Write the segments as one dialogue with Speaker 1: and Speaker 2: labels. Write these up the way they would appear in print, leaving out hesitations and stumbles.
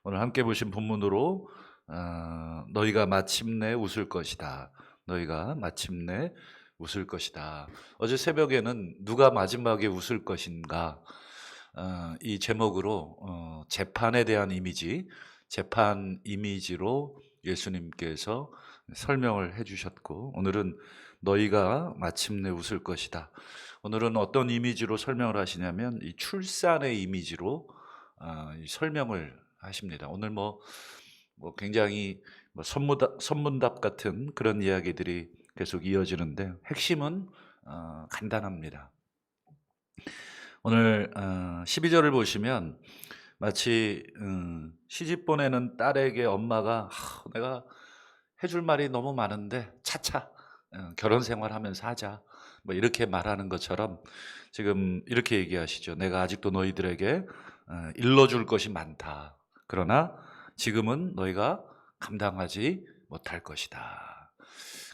Speaker 1: 오늘 함께 보신 본문으로 너희가 마침내 웃을 것이다. 너희가 마침내 웃을 것이다. 어제 새벽에는 누가 마지막에 웃을 것인가 이 제목으로 재판에 대한 이미지, 재판 이미지로 예수님께서 설명을 해주셨고, 오늘은 너희가 마침내 웃을 것이다. 오늘은 어떤 이미지로 설명을 하시냐면 이 출산의 이미지로 이 설명을 하십니다. 오늘 뭐 굉장히 뭐 선문답 같은 그런 이야기들이 계속 이어지는데 핵심은 간단합니다. 오늘 12절을 보시면 마치 시집 보내는 딸에게 엄마가 내가 해줄 말이 너무 많은데 차차 결혼 생활하면서 하자, 뭐 이렇게 말하는 것처럼 지금 이렇게 얘기하시죠. 내가 아직도 너희들에게 일러줄 것이 많다. 그러나 지금은 너희가 감당하지 못할 것이다.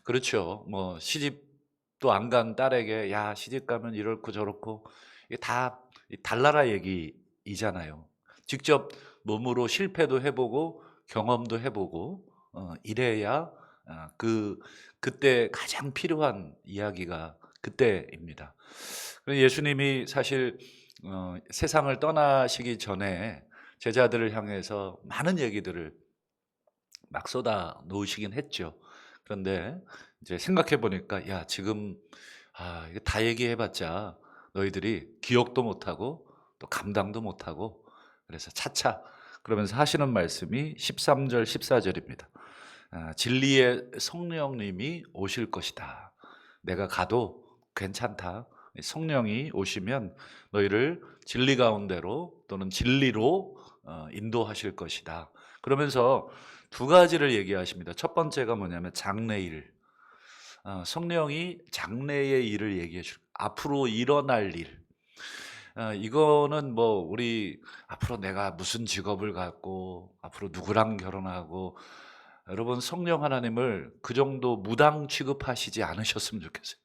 Speaker 1: 그렇죠. 뭐 시집도 안 간 딸에게 야 시집 가면 이렇고 저렇고, 이게 다 달나라 얘기이잖아요. 직접 몸으로 실패도 해보고 경험도 해보고 이래야 그때 가장 필요한 이야기가 그때입니다. 예수님이 사실 세상을 떠나시기 전에 제자들을 향해서 많은 얘기들을 막 쏟아 놓으시긴 했죠. 그런데 이제 생각해 보니까 야 지금 이거 다 얘기해 봤자 너희들이 기억도 못하고 또 감당도 못하고, 그래서 차차 그러면서 하시는 말씀이 13절 14절입니다. 진리의 성령님이 오실 것이다. 내가 가도 괜찮다. 성령이 오시면 너희를 진리 가운데로 또는 진리로 인도하실 것이다. 그러면서 두 가지를 얘기하십니다. 첫 번째가 뭐냐면 장래일. 성령이 장래의 일을 얘기해 줄, 앞으로 일어날 일. 이거는 뭐 우리 앞으로 내가 무슨 직업을 갖고 앞으로 누구랑 결혼하고, 여러분 성령 하나님을 그 정도 무당 취급하시지 않으셨으면 좋겠어요.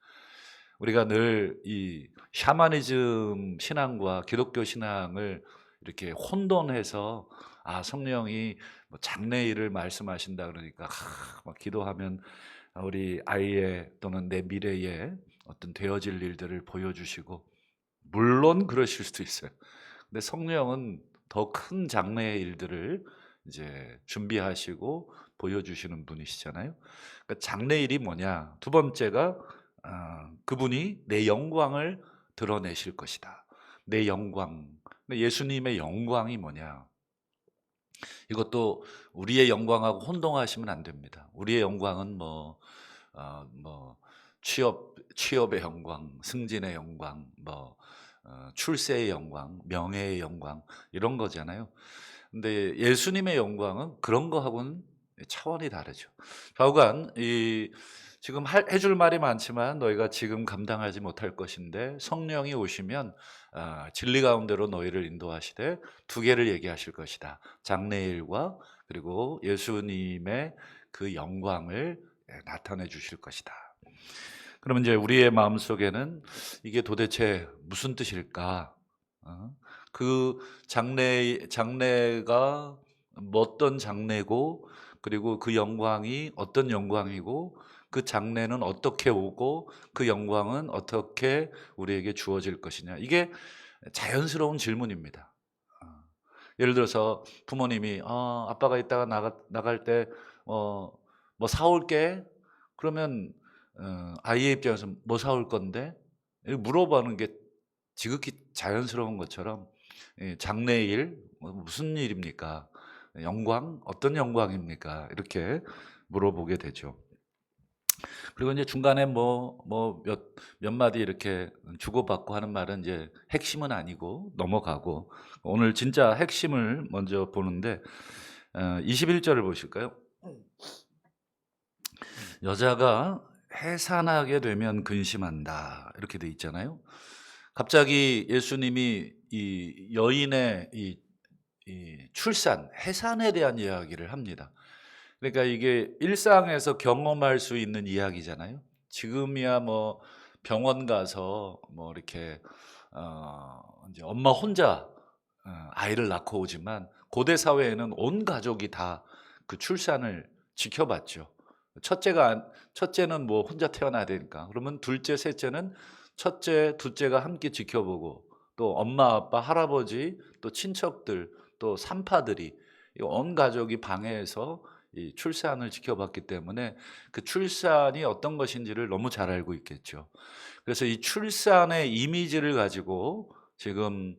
Speaker 1: 우리가 늘 이 샤머니즘 신앙과 기독교 신앙을 이렇게 혼돈해서 성령이 뭐 장래일을 말씀하신다 그러니까 막 기도하면 우리 아이의 또는 내 미래에 어떤 되어질 일들을 보여주시고, 물론 그러실 수도 있어요. 근데 성령은 더 큰 장래의 일들을 이제 준비하시고 보여주시는 분이시잖아요. 그러니까 장래일이 뭐냐? 두 번째가 그분이 내 영광을 드러내실 것이다. 내 영광. 근데 예수님의 영광이 뭐냐? 이것도 우리의 영광하고 혼동하시면 안 됩니다. 우리의 영광은 뭐 취업의 영광, 승진의 영광, 출세의 영광, 명예의 영광, 이런 거잖아요. 근데 예수님의 영광은 그런 거하고는 차원이 다르죠. 좌우간 지금 해줄 말이 많지만 너희가 지금 감당하지 못할 것인데 성령이 오시면 진리 가운데로 너희를 인도하시되 두 개를 얘기하실 것이다. 장래일과 그리고 예수님의 그 영광을 나타내 주실 것이다. 그러면 이제 우리의 마음속에는 이게 도대체 무슨 뜻일까? 그 장래가 어떤 장래고, 그리고 그 영광이 어떤 영광이고, 그 장래는 어떻게 오고, 그 영광은 어떻게 우리에게 주어질 것이냐. 이게 자연스러운 질문입니다. 예를 들어서 부모님이 아빠가 이따가 나갈 때 뭐 사올게. 그러면 아이의 입장에서 뭐 사올 건데? 이렇게 물어보는 게 지극히 자연스러운 것처럼 장래일 무슨 일입니까? 영광 어떤 영광입니까? 이렇게 물어보게 되죠. 그리고 이제 중간에 몇 마디 이렇게 주고받고 하는 말은 이제 핵심은 아니고 넘어가고, 오늘 진짜 핵심을 먼저 보는데 21절을 보실까요? 여자가 해산하게 되면 근심한다, 이렇게 돼 있잖아요. 갑자기 예수님이 이 여인의 이 출산, 해산에 대한 이야기를 합니다. 그러니까 이게 일상에서 경험할 수 있는 이야기잖아요. 지금이야 뭐 병원 가서 이렇게 이제 엄마 혼자 아이를 낳고 오지만 고대 사회에는 온 가족이 다 그 출산을 지켜봤죠. 첫째는 뭐 혼자 태어나야 되니까. 그러면 둘째, 셋째는 첫째, 둘째가 함께 지켜보고 또 엄마, 아빠, 할아버지, 또 친척들, 또 산파들이 이 온 가족이 방해해서 이 출산을 지켜봤기 때문에 그 출산이 어떤 것인지를 너무 잘 알고 있겠죠. 그래서 이 출산의 이미지를 가지고 지금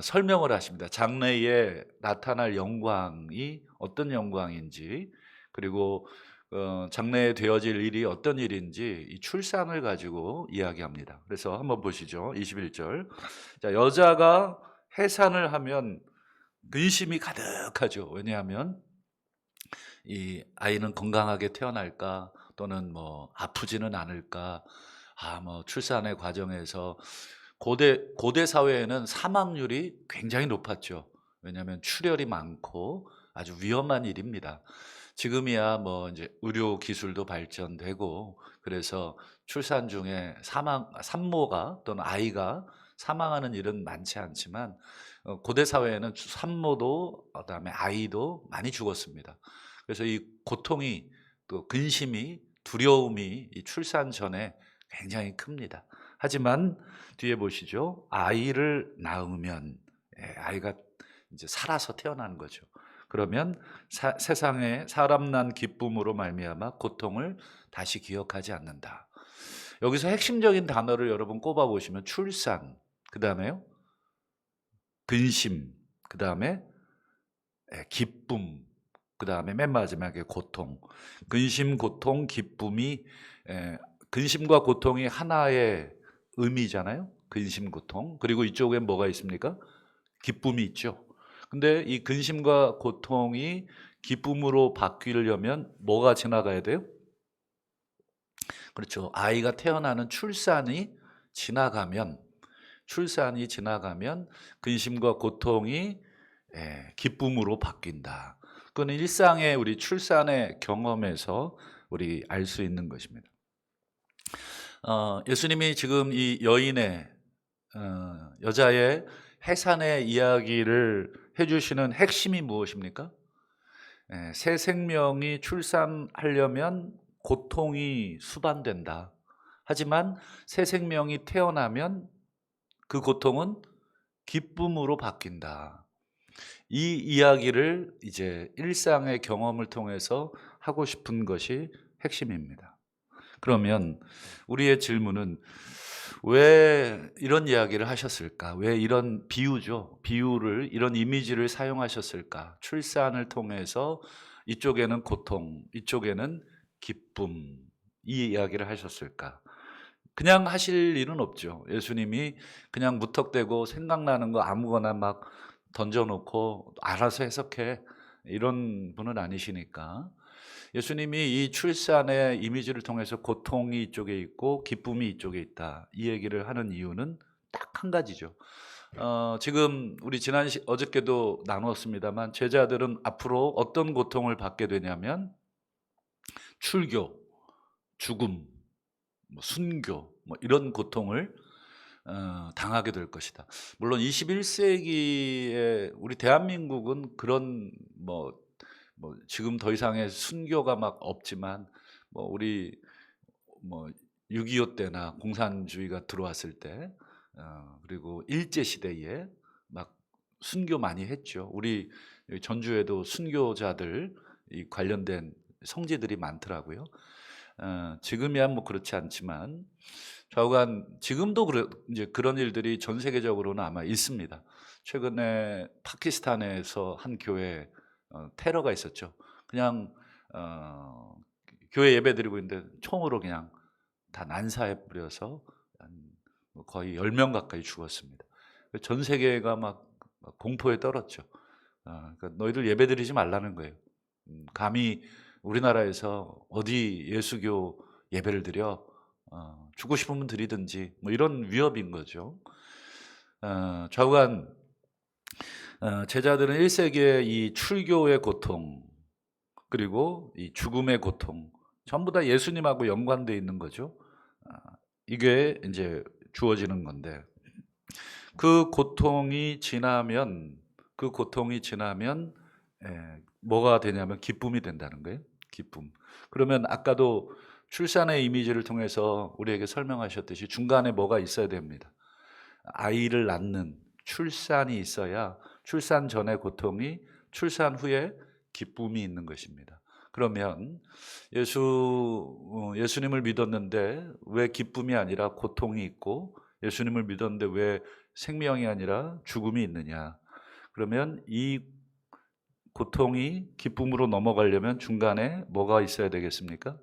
Speaker 1: 설명을 하십니다. 장래에 나타날 영광이 어떤 영광인지, 그리고 장래에 되어질 일이 어떤 일인지 이 출산을 가지고 이야기합니다. 그래서 한번 보시죠. 21절. 자, 여자가 해산을 하면 근심이 가득하죠. 왜냐하면 이 아이는 건강하게 태어날까, 또는 뭐 아프지는 않을까. 뭐 출산의 과정에서 고대 사회에는 사망률이 굉장히 높았죠. 왜냐하면 출혈이 많고 아주 위험한 일입니다. 지금이야 뭐 이제 의료 기술도 발전되고, 그래서 출산 중에 산모가 또는 아이가 사망하는 일은 많지 않지만, 고대 사회에는 산모도 그다음에 아이도 많이 죽었습니다. 그래서 이 고통이, 또 근심이, 두려움이 이 출산 전에 굉장히 큽니다. 하지만 뒤에 보시죠. 아이를 낳으면 아이가 이제 살아서 태어나는 거죠. 그러면 세상에 사람 난 기쁨으로 말미암아 고통을 다시 기억하지 않는다. 여기서 핵심적인 단어를 여러분 꼽아 보시면 출산, 그다음에요 근심, 그다음에 기쁨, 그다음에 맨 마지막에 고통. 근심, 고통, 기쁨이 근심과 고통이 하나의 의미잖아요. 근심, 고통. 그리고 이쪽엔 뭐가 있습니까? 기쁨이 있죠. 근데 이 근심과 고통이 기쁨으로 바뀌려면 뭐가 지나가야 돼요? 그렇죠. 아이가 태어나는 출산이 지나가면 근심과 고통이 기쁨으로 바뀐다. 그건 일상의 우리 출산의 경험에서 우리 알 수 있는 것입니다. 예수님이 지금 이 여자의 해산의 이야기를 해주시는 핵심이 무엇입니까? 새 생명이 출산하려면 고통이 수반된다. 하지만 새 생명이 태어나면 그 고통은 기쁨으로 바뀐다. 이 이야기를 이제 일상의 경험을 통해서 하고 싶은 것이 핵심입니다. 그러면 우리의 질문은 왜 이런 이야기를 하셨을까? 왜 이런 비유를, 이런 이미지를 사용하셨을까? 출산을 통해서 이쪽에는 고통, 이쪽에는 기쁨, 이 이야기를 하셨을까? 그냥 하실 일은 없죠. 예수님이 그냥 무턱대고 생각나는 거 아무거나 막 던져놓고 알아서 해석해, 이런 분은 아니시니까 예수님이 이 출산의 이미지를 통해서 고통이 이쪽에 있고 기쁨이 이쪽에 있다, 이 얘기를 하는 이유는 딱 한 가지죠. 지금 우리 어저께도 나누었습니다만, 제자들은 앞으로 어떤 고통을 받게 되냐면 출교, 죽음, 순교, 이런 고통을 당하게 될 것이다. 물론 21세기에 우리 대한민국은 그런 지금 더 이상의 순교가 막 없지만, 우리 6.25 때나 공산주의가 들어왔을 때, 그리고 일제 시대에 막 순교 많이 했죠. 우리 전주에도 순교자들 이 관련된 성지들이 많더라고요. 지금이야 뭐 그렇지 않지만 좌우간 지금도 이제 그런 일들이 전 세계적으로는 아마 있습니다. 최근에 파키스탄에서 한 교회 테러가 있었죠. 그냥 교회 예배드리고 있는데 총으로 그냥 다 난사해 버려서 거의 10명 가까이 죽었습니다. 전 세계가 막 공포에 떨었죠. 그러니까 너희들 예배드리지 말라는 거예요. 감히 우리나라에서 어디 예수교 예배를 드려, 주고 싶으면 드리든지, 이런 위협인 거죠. 좌우간 제자들은 1세기의 이 출교의 고통, 그리고 이 죽음의 고통, 전부 다 예수님하고 연관되어 있는 거죠. 이게 이제 주어지는 건데, 그 고통이 지나면 그 고통이 지나면 뭐가 되냐면 기쁨이 된다는 거예요. 기쁨. 그러면 아까도 출산의 이미지를 통해서 우리에게 설명하셨듯이 중간에 뭐가 있어야 됩니다. 아이를 낳는 출산이 있어야 출산 전의 고통이 출산 후에 기쁨이 있는 것입니다. 그러면 예수님을 믿었는데 왜 기쁨이 아니라 고통이 있고, 예수님을 믿었는데 왜 생명이 아니라 죽음이 있느냐? 그러면 이 고통이 기쁨으로 넘어가려면 중간에 뭐가 있어야 되겠습니까?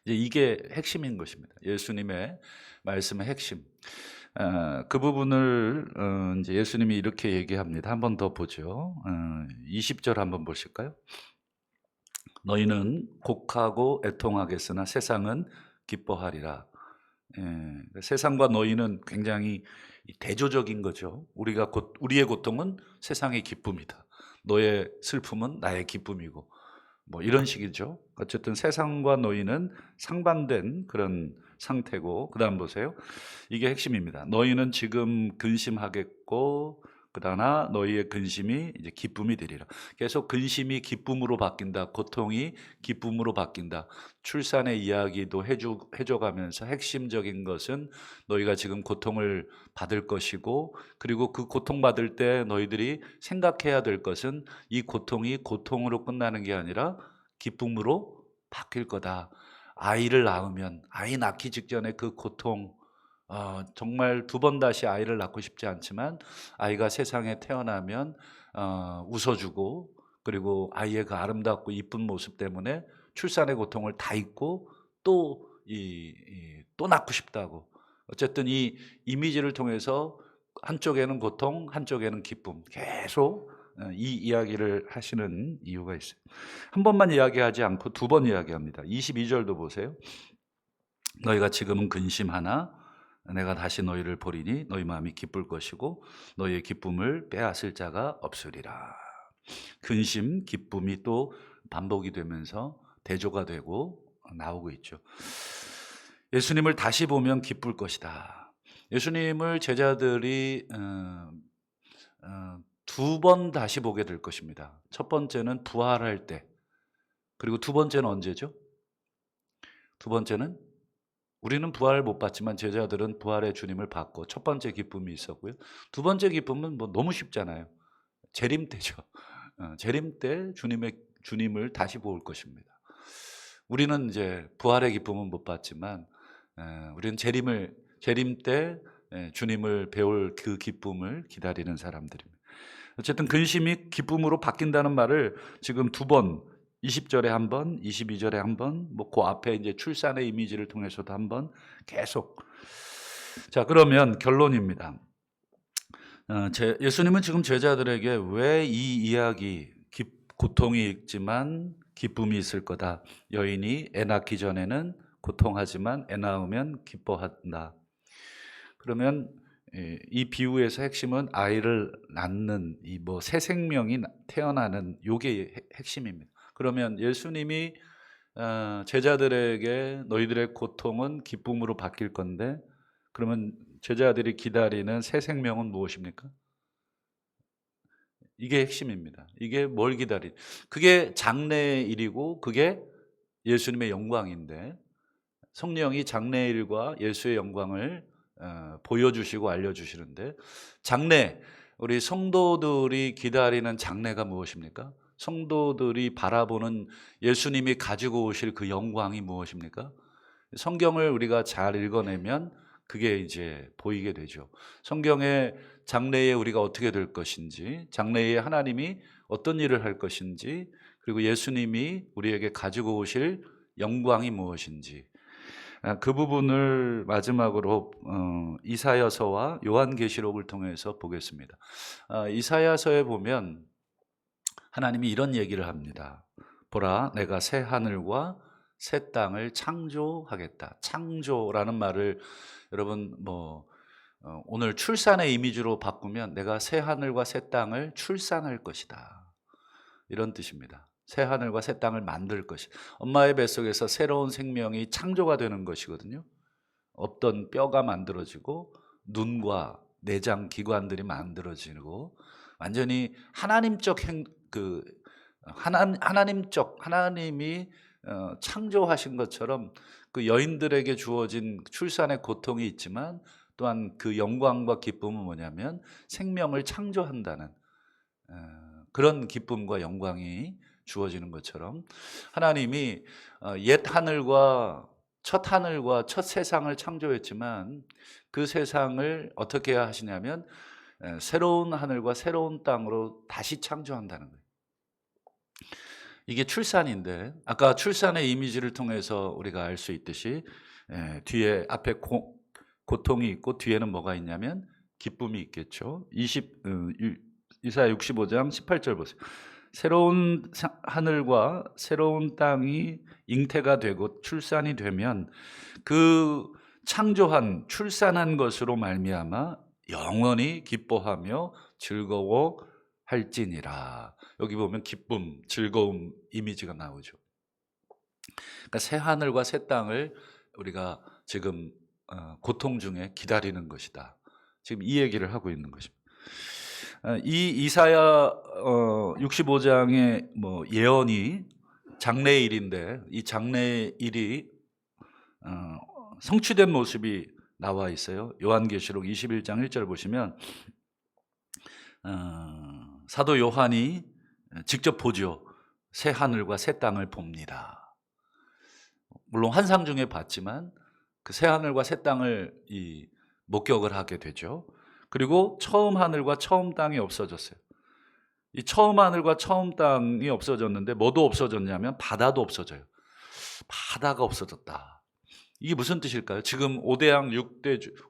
Speaker 1: 이제 이게 핵심인 것입니다. 예수님의 말씀의 핵심. 그 부분을 이제 예수님이 이렇게 얘기합니다. 한 번 더 보죠. 20절 한번 보실까요? 너희는 곡하고 애통하겠으나 세상은 기뻐하리라. 세상과 너희는 굉장히 대조적인 거죠. 우리의 고통은 세상의 기쁨이다. 너의 슬픔은 나의 기쁨이고, 뭐 이런 식이죠. 어쨌든 세상과 너희는 상반된 그런 상태고, 그 다음 보세요. 이게 핵심입니다. 너희는 지금 근심하겠고, 그러나 너희의 근심이 이제 기쁨이 되리라. 계속 근심이 기쁨으로 바뀐다. 고통이 기쁨으로 바뀐다. 출산의 이야기도 해줘가면서 핵심적인 것은 너희가 지금 고통을 받을 것이고, 그리고 그 고통받을 때 너희들이 생각해야 될 것은 이 고통이 고통으로 끝나는 게 아니라 기쁨으로 바뀔 거다. 아이를 낳으면, 아이 낳기 직전에 그 고통, 정말 두 번 다시 아이를 낳고 싶지 않지만 아이가 세상에 태어나면 웃어주고, 그리고 아이의 그 아름답고 이쁜 모습 때문에 출산의 고통을 다 잊고 또 낳고 싶다고. 어쨌든 이 이미지를 통해서 한쪽에는 고통, 한쪽에는 기쁨, 계속 이 이야기를 하시는 이유가 있어요. 한 번만 이야기하지 않고 두 번 이야기합니다. 22절도 보세요. 너희가 지금은 근심하나 내가 다시 너희를 보리니 너희 마음이 기쁠 것이고 너희의 기쁨을 빼앗을 자가 없으리라. 근심, 기쁨이 또 반복이 되면서 대조가 되고 나오고 있죠. 예수님을 다시 보면 기쁠 것이다. 예수님을 제자들이 두 번 다시 보게 될 것입니다. 첫 번째는 부활할 때, 그리고 두 번째는 언제죠? 두 번째는 우리는 부활을 못 봤지만 제자들은 부활의 주님을 봤고 첫 번째 기쁨이 있었고요. 두 번째 기쁨은 뭐 너무 쉽잖아요. 재림 때죠. 재림 때 주님을 다시 볼 것입니다. 우리는 이제 부활의 기쁨은 못 봤지만 우리는 재림 때 주님을 배울 그 기쁨을 기다리는 사람들입니다. 어쨌든 근심이 기쁨으로 바뀐다는 말을 지금 두 번, 20절에 한 번, 22절에 한 번, 뭐 그 앞에 이제 출산의 이미지를 통해서도 한 번 계속. 자, 그러면 결론입니다. 예수님은 지금 제자들에게 왜 이 이야기, 고통이 있지만 기쁨이 있을 거다. 여인이 애 낳기 전에는 고통하지만 애 낳으면 기뻐한다. 그러면 이 비유에서 핵심은 아이를 낳는 이 뭐 새 생명이 태어나는 요게 핵심입니다. 그러면 예수님이 제자들에게 너희들의 고통은 기쁨으로 바뀔 건데, 그러면 제자들이 기다리는 새 생명은 무엇입니까? 이게 핵심입니다. 이게 뭘 그게 장래의 일이고 그게 예수님의 영광인데, 성령이 장래의 일과 예수의 영광을 보여주시고 알려주시는데, 우리 성도들이 기다리는 장래가 무엇입니까? 성도들이 바라보는 예수님이 가지고 오실 그 영광이 무엇입니까? 성경을 우리가 잘 읽어내면 그게 이제 보이게 되죠. 성경의 장래에 우리가 어떻게 될 것인지, 장래에 하나님이 어떤 일을 할 것인지, 그리고 예수님이 우리에게 가지고 오실 영광이 무엇인지, 그 부분을 마지막으로 이사야서와 요한계시록을 통해서 보겠습니다. 이사야서에 보면 하나님이 이런 얘기를 합니다. 보라, 내가 새 하늘과 새 땅을 창조하겠다. 창조라는 말을 여러분 오늘 출산의 이미지로 바꾸면 내가 새 하늘과 새 땅을 출산할 것이다. 이런 뜻입니다. 새 하늘과 새 땅을 만들 것이. 엄마의 뱃속에서 새로운 생명이 창조가 되는 것이거든요. 없던 뼈가 만들어지고 눈과 내장 기관들이 만들어지고 완전히 하나님적 하나님적 하나님이 창조하신 것처럼 그 여인들에게 주어진 출산의 고통이 있지만 또한 그 영광과 기쁨은 뭐냐면 생명을 창조한다는 그런 기쁨과 영광이 주어지는 것처럼 하나님이 옛 하늘과 첫 세상을 창조했지만 그 세상을 어떻게 하시냐면 새로운 하늘과 새로운 땅으로 다시 창조한다는 거예요. 이게 출산인데 아까 출산의 이미지를 통해서 우리가 알 수 있듯이 뒤에 앞에 고통이 있고 뒤에는 뭐가 있냐면 기쁨이 있겠죠. 이사야 65장 18절 보세요. 새로운 하늘과 새로운 땅이 잉태가 되고 출산이 되면 그 창조한 출산한 것으로 말미암아 영원히 기뻐하며 즐거워할지니라. 여기 보면 기쁨, 즐거움 이미지가 나오죠. 그러니까 새 하늘과 새 땅을 우리가 지금 고통 중에 기다리는 것이다. 지금 이 얘기를 하고 있는 것입니다. 이 이사야 65장의 뭐 예언이 장래일인데 이 장래일이 성취된 모습이 나와 있어요. 요한계시록 21장 1절 보시면 사도 요한이 직접 보죠. 새 하늘과 새 땅을 봅니다. 물론 환상 중에 봤지만 그 새 하늘과 새 땅을 목격을 하게 되죠. 그리고 처음 하늘과 처음 땅이 없어졌어요. 이 처음 하늘과 처음 땅이 없어졌는데 뭐도 없어졌냐면 바다도 없어져요. 바다가 없어졌다. 이게 무슨 뜻일까요? 지금 5대양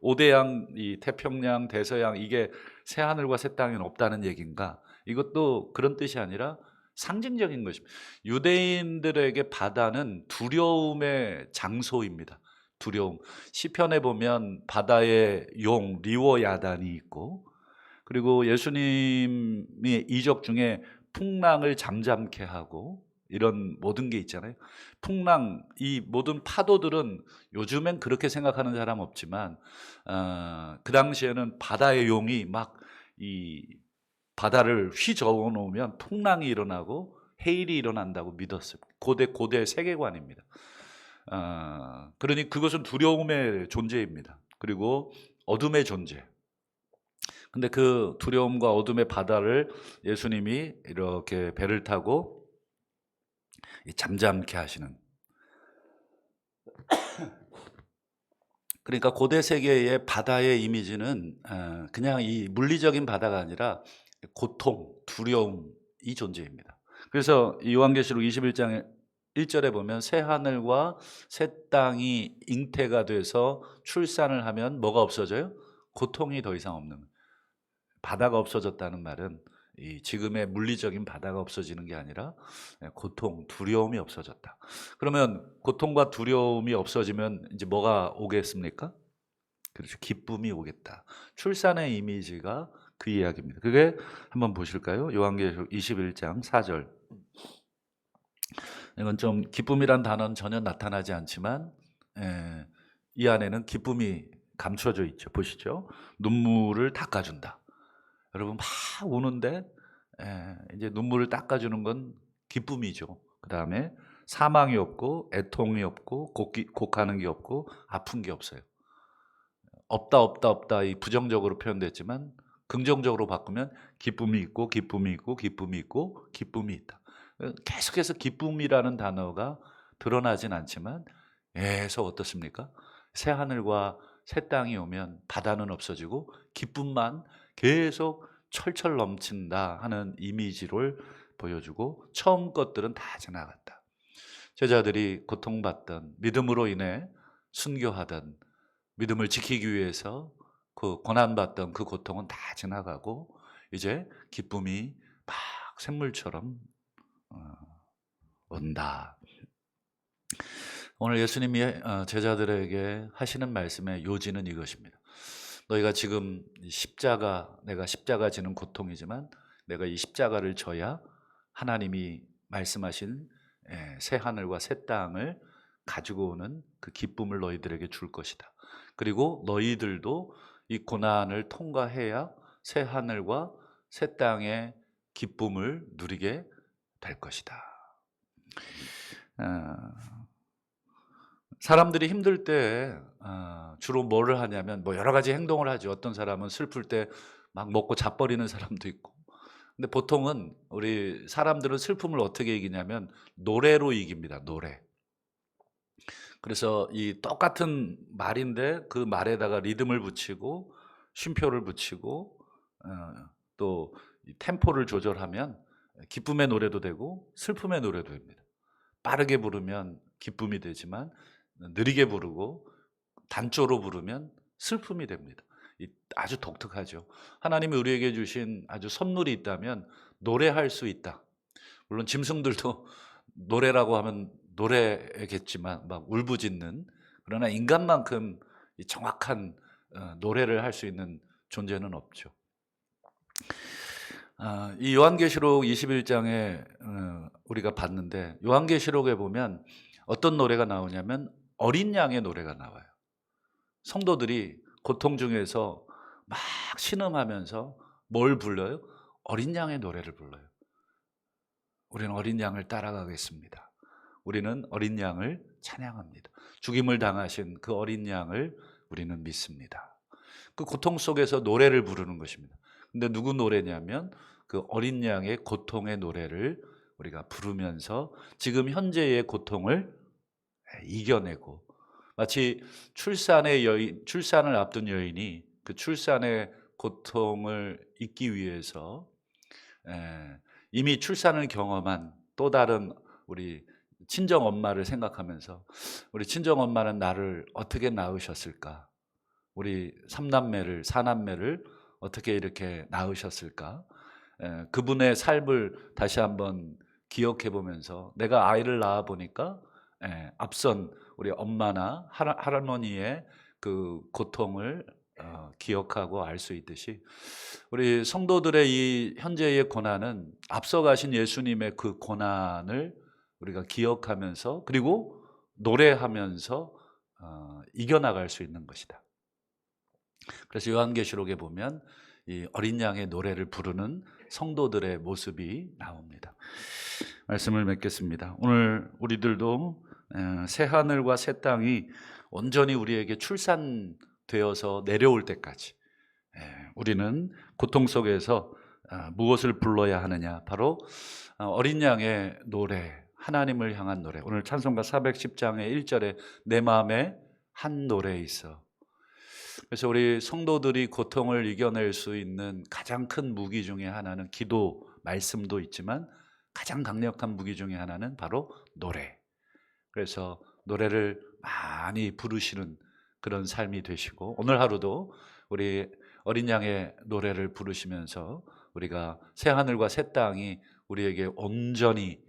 Speaker 1: 5대양 이 태평양, 대서양 이게 새 하늘과 새 땅에는 없다는 얘기인가? 이것도 그런 뜻이 아니라 상징적인 것입니다. 유대인들에게 바다는 두려움의 장소입니다. 두려움. 시편에 보면 바다의 용 리워 야단이 있고 그리고 예수님의 이적 중에 풍랑을 잠잠케 하고 이런 모든 게 있잖아요. 풍랑, 이 모든 파도들은 요즘엔 그렇게 생각하는 사람 없지만 그 당시에는 바다의 용이 막 이 바다를 휘저어 놓으면 풍랑이 일어나고 해일이 일어난다고 믿었어요. 고대 세계관입니다. 그러니 그것은 두려움의 존재입니다. 그리고 어둠의 존재. 근데 그 두려움과 어둠의 바다를 예수님이 이렇게 배를 타고 잠잠케 하시는. 그러니까 고대 세계의 바다의 이미지는 그냥 이 물리적인 바다가 아니라 고통, 두려움 이 존재입니다. 그래서 요한계시록 21장 1절에 보면 새 하늘과 새 땅이 잉태가 돼서 출산을 하면 뭐가 없어져요? 고통이 더 이상 없는 거예요. 바다가 없어졌다는 말은 이 지금의 물리적인 바다가 없어지는 게 아니라 고통, 두려움이 없어졌다. 그러면 고통과 두려움이 없어지면 이제 뭐가 오겠습니까? 그렇죠. 기쁨이 오겠다. 출산의 이미지가 그 이야기입니다. 그게 한번 보실까요? 요한계시록 21장 4절. 이건 좀 기쁨이란 단어는 전혀 나타나지 않지만 이 안에는 기쁨이 감춰져 있죠. 보시죠. 눈물을 닦아준다. 여러분 막 우는데 이제 눈물을 닦아주는 건 기쁨이죠. 그 다음에 사망이 없고 애통이 없고 곡하는 게 없고 아픈 게 없어요. 없다 이 부정적으로 표현됐지만 긍정적으로 바꾸면 기쁨이 있고 기쁨이 있고 기쁨이 있고 기쁨이 있다. 계속해서 기쁨이라는 단어가 드러나진 않지만 계속 어떻습니까? 새 하늘과 새 땅이 오면 바다는 없어지고 기쁨만 계속 철철 넘친다 하는 이미지를 보여주고 처음 것들은 다 지나갔다. 제자들이 고통받던 믿음으로 인해 순교하던 믿음을 지키기 위해서 그 고난받던 그 고통은 다 지나가고 이제 기쁨이 막 샘물처럼 온다. 오늘 예수님이 제자들에게 하시는 말씀의 요지는 이것입니다. 너희가 지금 내가 십자가 지는 고통이지만 내가 이 십자가를 져야 하나님이 말씀하신 새 하늘과 새 땅을 가지고 오는 그 기쁨을 너희들에게 줄 것이다. 그리고 너희들도 이 고난을 통과해야 새 하늘과 새 땅의 기쁨을 누리게 될 것이다. 사람들이 힘들 때 주로 뭐를 하냐면 뭐 여러 가지 행동을 하죠. 어떤 사람은 슬플 때 막 먹고 자버리는 사람도 있고. 근데 보통은 우리 사람들은 슬픔을 어떻게 이기냐면 노래로 이깁니다. 노래. 그래서 이 똑같은 말인데 그 말에다가 리듬을 붙이고 쉼표를 붙이고 또 템포를 조절하면 기쁨의 노래도 되고 슬픔의 노래도 됩니다. 빠르게 부르면 기쁨이 되지만 느리게 부르고 단조로 부르면 슬픔이 됩니다. 아주 독특하죠. 하나님이 우리에게 주신 아주 선물이 있다면 노래할 수 있다. 물론 짐승들도 노래라고 하면 노래겠지만 막 울부짖는, 그러나 인간만큼 이 정확한 노래를 할 수 있는 존재는 없죠. 이 요한계시록 21장에 우리가 봤는데 요한계시록에 보면 어떤 노래가 나오냐면 어린 양의 노래가 나와요. 성도들이 고통 중에서 막 신음하면서 뭘 불러요? 어린 양의 노래를 불러요. 우리는 어린 양을 따라가겠습니다. 우리는 어린 양을 찬양합니다. 죽임을 당하신 그 어린 양을 우리는 믿습니다. 그 고통 속에서 노래를 부르는 것입니다. 근데 누구 노래냐면 그 어린 양의 고통의 노래를 우리가 부르면서 지금 현재의 고통을 이겨내고, 마치 출산을 앞둔 여인이 그 출산의 고통을 잊기 위해서 이미 출산을 경험한 또 다른 우리 친정 엄마를 생각하면서 우리 친정 엄마는 나를 어떻게 낳으셨을까? 우리 3남매를 4남매를 어떻게 이렇게 낳으셨을까? 그분의 삶을 다시 한번 기억해 보면서 내가 아이를 낳아 보니까 앞선 우리 엄마나 할머니의 그 고통을 기억하고 알 수 있듯이 우리 성도들의 이 현재의 고난은 앞서가신 예수님의 그 고난을 우리가 기억하면서 그리고 노래하면서 이겨나갈 수 있는 것이다. 그래서 요한계시록에 보면 이 어린 양의 노래를 부르는 성도들의 모습이 나옵니다. 말씀을 맺겠습니다. 오늘 우리들도 새 하늘과 새 땅이 온전히 우리에게 출산되어서 내려올 때까지 우리는 고통 속에서 무엇을 불러야 하느냐? 바로 어린 양의 노래, 하나님을 향한 노래. 오늘 찬송가 410장의 1절에 내 마음에 한 노래 있어. 그래서 우리 성도들이 고통을 이겨낼 수 있는 가장 큰 무기 중에 하나는 기도, 말씀도 있지만 가장 강력한 무기 중에 하나는 바로 노래. 그래서 노래를 많이 부르시는 그런 삶이 되시고 오늘 하루도 우리 어린 양의 노래를 부르시면서 우리가 새 하늘과 새 땅이 우리에게 온전히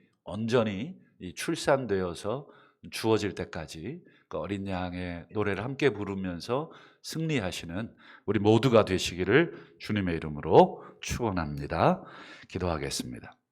Speaker 1: 출산되어서 주어질 때까지 그 어린 양의 노래를 함께 부르면서 승리하시는 우리 모두가 되시기를 주님의 이름으로 축원합니다. 기도하겠습니다.